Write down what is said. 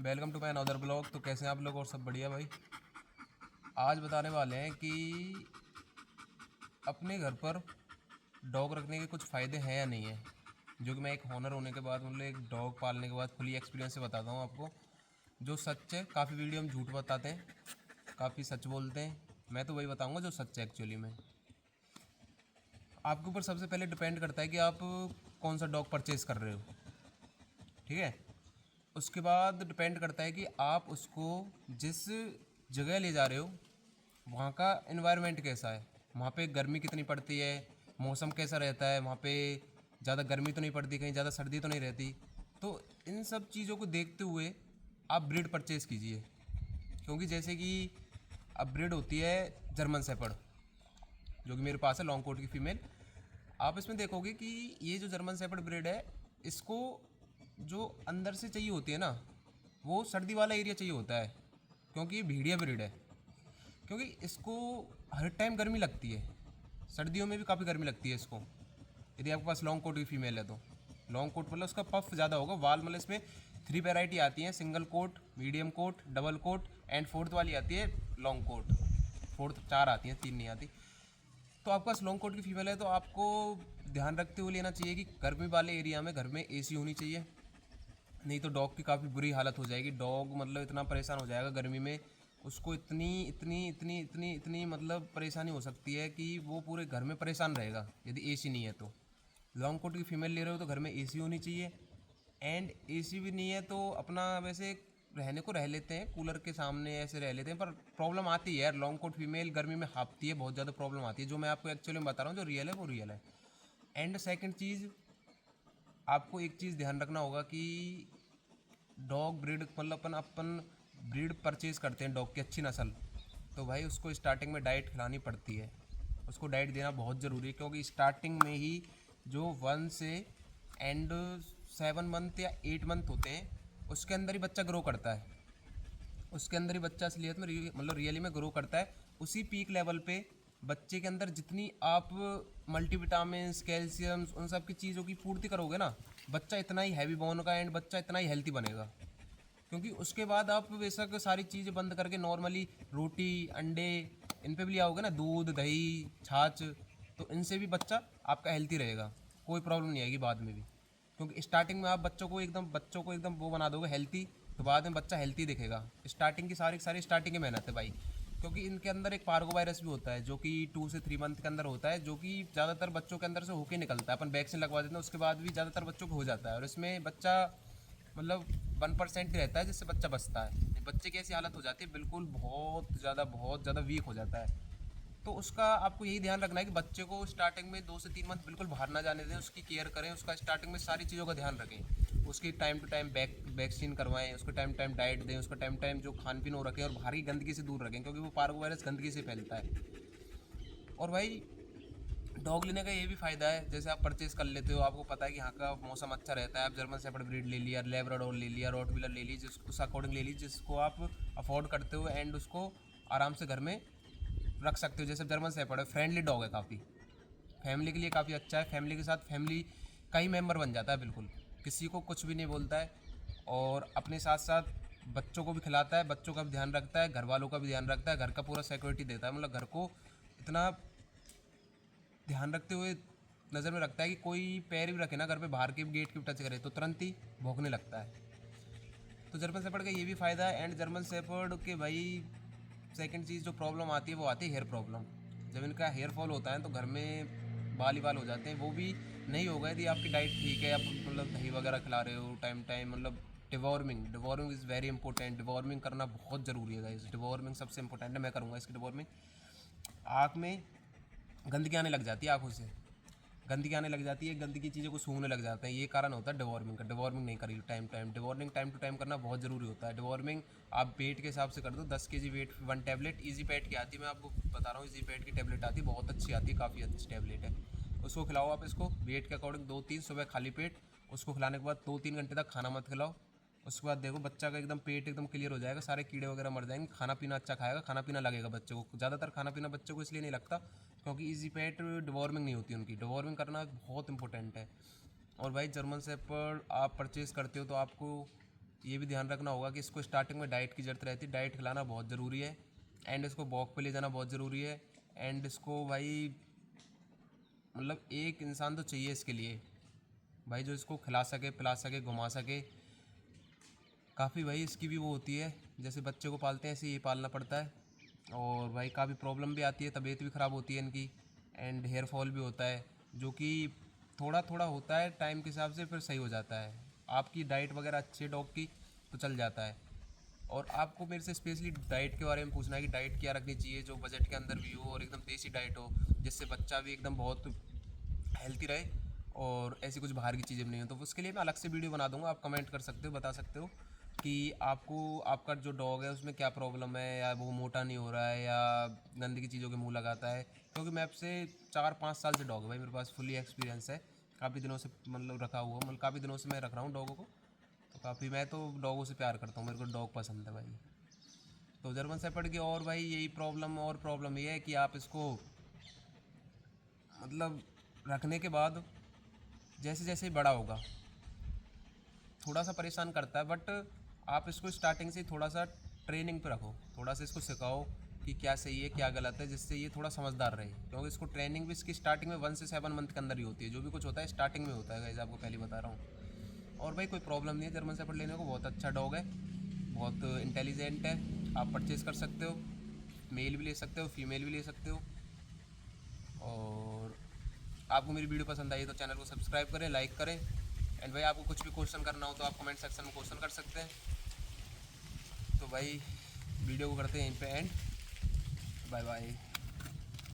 Welcome to my another blog. तो कैसे हैं आप लोग? और सब बढ़िया भाई। आज बताने वाले हैं कि अपने घर पर डॉग रखने के कुछ फ़ायदे हैं या नहीं है, जो कि मैं एक हॉनर होने के बाद मतलब एक डॉग पालने के बाद फुली एक्सपीरियंस से बताता हूँ आपको। जो सच है, काफ़ी वीडियो हम झूठ बताते हैं, काफ़ी सच बोलते हैं। मैं तो वही बताऊँगा जो सच है एक्चुअली में। आपके ऊपर सबसे पहले डिपेंड करता है कि आप कौन सा डॉग परचेज़ कर रहे हो, ठीक है। उसके बाद डिपेंड करता है कि आप उसको जिस जगह ले जा रहे हो वहाँ का एनवायरनमेंट कैसा है, वहाँ पे गर्मी कितनी पड़ती है, मौसम कैसा रहता है, वहाँ पे ज़्यादा गर्मी तो नहीं पड़ती, कहीं ज़्यादा सर्दी तो नहीं रहती। तो इन सब चीज़ों को देखते हुए आप ब्रीड परचेज़ कीजिए। क्योंकि जैसे कि अब ब्रीड होती है जर्मन शेफर्ड, जो कि मेरे पास है, लॉन्ग कोट की फ़ीमेल। आप इसमें देखोगे कि ये जो जर्मन शेफर्ड ब्रीड है, इसको जो अंदर से चाहिए होती है ना, वो सर्दी वाला एरिया चाहिए होता है, क्योंकि ये भेड़िया ब्रीड है। क्योंकि इसको हर टाइम गर्मी लगती है, सर्दियों में भी काफ़ी गर्मी लगती है इसको। यदि आपके पास लॉन्ग कोट की फीमेल है तो लॉन्ग कोट मतलब उसका पफ ज़्यादा होगा, वाल मतलब इसमें 3 वैरायटी आती हैं, single coat, medium coat, double coat and fourth वाली आती है लॉन्ग कोट। फोर्थ 4 आती हैं, 3 नहीं आती। तो आपके पास लॉन्ग कोट की फीमेल है तो आपको ध्यान रखते हुए लेना चाहिए कि गर्मी वाले एरिया में घर में एसी होनी चाहिए, नहीं तो डॉग की काफ़ी बुरी हालत हो जाएगी। डॉग मतलब इतना परेशान हो जाएगा गर्मी में, उसको इतनी इतनी इतनी इतनी इतनी मतलब परेशानी हो सकती है कि वो पूरे घर में परेशान रहेगा यदि एसी नहीं है तो। लॉन्ग कोट की फीमेल ले रहे हो तो घर में एसी होनी चाहिए, एंड एसी भी नहीं है तो अपना वैसे रहने को रह लेते हैं, कूलर के सामने ऐसे रह लेते हैं। पर प्रॉब्लम आती है यार, लॉन्ग कोट फीमेल गर्मी में हाँफती है, बहुत ज़्यादा प्रॉब्लम आती है। जो मैं आपको एक्चुअली में बता रहा हूँ, जो रियल है वो रियल है। एंड सेकंड चीज़, आपको एक चीज़ ध्यान रखना होगा कि डॉग ब्रीड मतलब अपन अपन ब्रीड परचेज़ करते हैं डॉग की अच्छी नस्ल, तो भाई उसको स्टार्टिंग में डाइट खिलानी पड़ती है। उसको डाइट देना बहुत ज़रूरी है, क्योंकि स्टार्टिंग में ही जो 1 से एंड 7 मंथ या 8 मंथ होते हैं, उसके अंदर ही बच्चा ग्रो करता है। उसके अंदर ही बच्चा असलियत में मतलब रियली में ग्रो करता है। उसी पीक लेवल पे बच्चे के अंदर जितनी आप मल्टीविटामिन, कैल्शियम, उन सब की चीज़ों की पूर्ति करोगे ना, बच्चा इतना ही हैवी बोन का एंड बच्चा इतना ही हेल्थी बनेगा। क्योंकि उसके बाद आप बेशक सारी चीज़ें बंद करके नॉर्मली रोटी, अंडे, इन पे भी ले आओगे ना, दूध, दही, छाछ, तो इनसे भी बच्चा आपका हेल्थी रहेगा, कोई प्रॉब्लम नहीं आएगी बाद में भी। क्योंकि स्टार्टिंग में आप बच्चों को एकदम वो बना दोगे हेल्थी, तो बाद में बच्चा हेल्थी दिखेगा। स्टार्टिंग की सारी सारी स्टार्टिंग की मेहनत है भाई। क्योंकि इनके अंदर एक पार्गो वायरस भी होता है, जो कि 2 से 3 मंथ के अंदर होता है, जो कि ज़्यादातर बच्चों के अंदर से होके निकलता है। अपन वैक्सीन लगवा देते हैं, उसके बाद भी ज़्यादातर बच्चों को हो जाता है, और इसमें बच्चा मतलब 1% ही रहता है जिससे बच्चा बचता है। बच्चे की ऐसी हालत हो जाती है, बिल्कुल बहुत ज़्यादा वीक हो जाता है। तो उसका आपको यही ध्यान रखना है कि बच्चे को स्टार्टिंग में 2 से 3 मंथ बिल्कुल बाहर ना जाने दें, उसकी केयर करें, उसका स्टार्टिंग में सारी चीज़ों का ध्यान रखें, उसकी टाइम टू टाइम वैक्सीन करवाएं, उसको टाइम टाइम डाइट दें, उसको टाइम टाइम जो खान पीन हो रखें, और बाहरी गंदगी से दूर रखें, क्योंकि वो पार्गो वायरस गंदगी से फैलता है। और भाई डॉग लेने का ये भी फ़ायदा है, जैसे आप परचेज़ कर लेते हो, आपको पता है कि यहाँ का मौसम अच्छा रहता है, आप जर्मन शेफर्ड ब्रीड ले लिया, लेब्राडोर ले लिया, रॉटवीलर ले ली, जिस उस अकॉर्डिंग ले ली जिसको आप अफोर्ड करते हो, एंड उसको आराम से घर में रख सकते हो। जैसे जर्मन शेफर्ड है, फ्रेंडली डॉग है काफ़ी, फैमिली के लिए काफ़ी अच्छा है। फैमिली के साथ फैमिली का ही मेम्बर बन जाता है बिल्कुल, किसी को कुछ भी नहीं बोलता है, और अपने साथ साथ बच्चों को भी खिलाता है, बच्चों का भी ध्यान रखता है, घर वालों का भी ध्यान रखता है, घर का पूरा सिक्योरिटी देता है। मतलब घर को इतना ध्यान रखते हुए नज़र में रखता है कि कोई पैर भी रखे ना घर पे, बाहर के गेट की टच करे तो तुरंत ही भौंकने लगता है। तो जर्मन शेफर्ड का ये भी फ़ायदा है। एंड जर्मन शेफर्ड के भाई सेकंड चीज़ जो प्रॉब्लम आती है वो आती है हेयर प्रॉब्लम। जब इनका हेयर फॉल होता है तो घर में बाल ही बाल हो जाते हैं। वो भी नहीं होगा यदि आपकी डाइट ठीक है, आप मतलब दही वगैरह खिला रहे हो टाइम टाइम, मतलब deworming, deworming is very important. Deworming करना बहुत ज़रूरी है गाइस, डिवॉर्मिंग सबसे इंपॉर्टेंट है। मैं करूँगा इसकी डिवॉर्मिंग। आँख में गंदगी आने लग जाती है, आँखों से गंदगी आने लग जाती है, गंदगी चीज़ों को सूंघने लग जाते हैं, ये कारण होता है डिवॉर्मिंग का। डिवॉर्मिंग नहीं करिए time time, deworming time to time करना बहुत ज़रूरी होता है। डिवॉर्मिंग आप वेट के हिसाब से कर दो, 10 केजी वेट 1 टैबलेट ईजी पैड की आती है, मैं आपको बता रहा हूँ, ईजी पैड की टैबलेट आती है, बहुत अच्छी आती है, काफ़ी अच्छी टैबलेट है। उसको खिलाओ आप, इसको वेट के अकॉर्डिंग 2-3 सुबह खाली पेट। उसको खिलाने के बाद 2-3 घंटे तक खाना मत खिलाओ। उसके बाद देखो बच्चा का एकदम पेट एकदम क्लियर हो जाएगा, सारे कीड़े वगैरह मर जाएंगे, खाना पीना अच्छा खाएगा, खाना पीना लगेगा बच्चे को। ज़्यादातर खाना पीना बच्चे को इसलिए नहीं लगता क्योंकि इजी पेट डिवॉर्मिंग नहीं होती उनकी। डिवॉर्मिंग करना बहुत इंपॉर्टेंट है। और भाई जर्मन शेफर्ड आप परचेज़ करते हो तो आपको ये भी ध्यान रखना होगा कि इसको स्टार्टिंग में डाइट की ज़रूरत रहती है, डाइट खिलाना बहुत ज़रूरी है। एंड इसको वॉक पे ले जाना बहुत ज़रूरी है। एंड इसको भाई मतलब एक इंसान तो चाहिए इसके लिए भाई, जो इसको खिला सके, पिला सके, घुमा सके। काफ़ी भाई इसकी भी वो होती है, जैसे बच्चे को पालते हैं ऐसे ये पालना पड़ता है। और भाई काफ़ी प्रॉब्लम भी आती है, तबीयत भी ख़राब होती है इनकी। एंड हेयर फॉल भी होता है, जो कि थोड़ा थोड़ा होता है, टाइम के हिसाब से फिर सही हो जाता है। आपकी डाइट वगैरह अच्छी है डॉग की तो चल जाता है। और आपको मेरे से स्पेशली डाइट के बारे में पूछना है कि डाइट क्या रखनी चाहिए जो बजट के अंदर भी हो और एकदम देसी डाइट हो, जिससे बच्चा भी एकदम बहुत हेल्थी रहे और ऐसी कुछ बाहर की चीज़ें भी नहीं हो। तो उसके लिए मैं अलग से वीडियो बना दूंगा, आप कमेंट कर सकते हो, बता सकते हो कि आपको आपका जो डॉग है उसमें क्या प्रॉब्लम है, या वो मोटा नहीं हो रहा है या गंदगी चीज़ों के मुंह लगाता है। क्योंकि मैं अब से 4-5 साल से डॉग है भाई, मेरे पास फुली एक्सपीरियंस है, काफ़ी दिनों से मतलब रखा हुआ, मतलब काफ़ी दिनों से मैं रख रहा हूँ डॉगों को। तो काफ़ी मैं तो डॉगों से प्यार करता हूँ, मेरे को डॉग पसंद है भाई। तो जर्मन शेफर्ड की और भाई यही प्रॉब्लम, और प्रॉब्लम ये है कि आप इसको मतलब रखने के बाद जैसे जैसे बड़ा होगा थोड़ा सा परेशान करता है, बट आप इसको स्टार्टिंग से ही थोड़ा सा ट्रेनिंग पे रखो, थोड़ा सा इसको सिखाओ कि क्या सही है क्या गलत है, जिससे ये थोड़ा समझदार रहे। क्योंकि इसको ट्रेनिंग भी इसकी स्टार्टिंग में 1 से 7 मंथ के अंदर ही होती है, जो भी कुछ होता है स्टार्टिंग में होता है गाइस, आपको पहले बता रहा हूँ। और भाई कोई प्रॉब्लम नहीं है जर्मन शेफर्ड लेने को, बहुत अच्छा डॉग है, बहुत इंटेलिजेंट है। आप परचेज़ कर सकते हो, मेल भी ले सकते हो, फीमेल भी ले सकते हो। और आपको मेरी वीडियो पसंद आई तो चैनल को सब्सक्राइब करें, लाइक करें। एंड भाई आपको कुछ भी क्वेश्चन करना हो तो आप कमेंट सेक्शन में क्वेश्चन कर सकते हैं। तो भाई वीडियो को करते हैं यहीं पे एंड। Bye bye.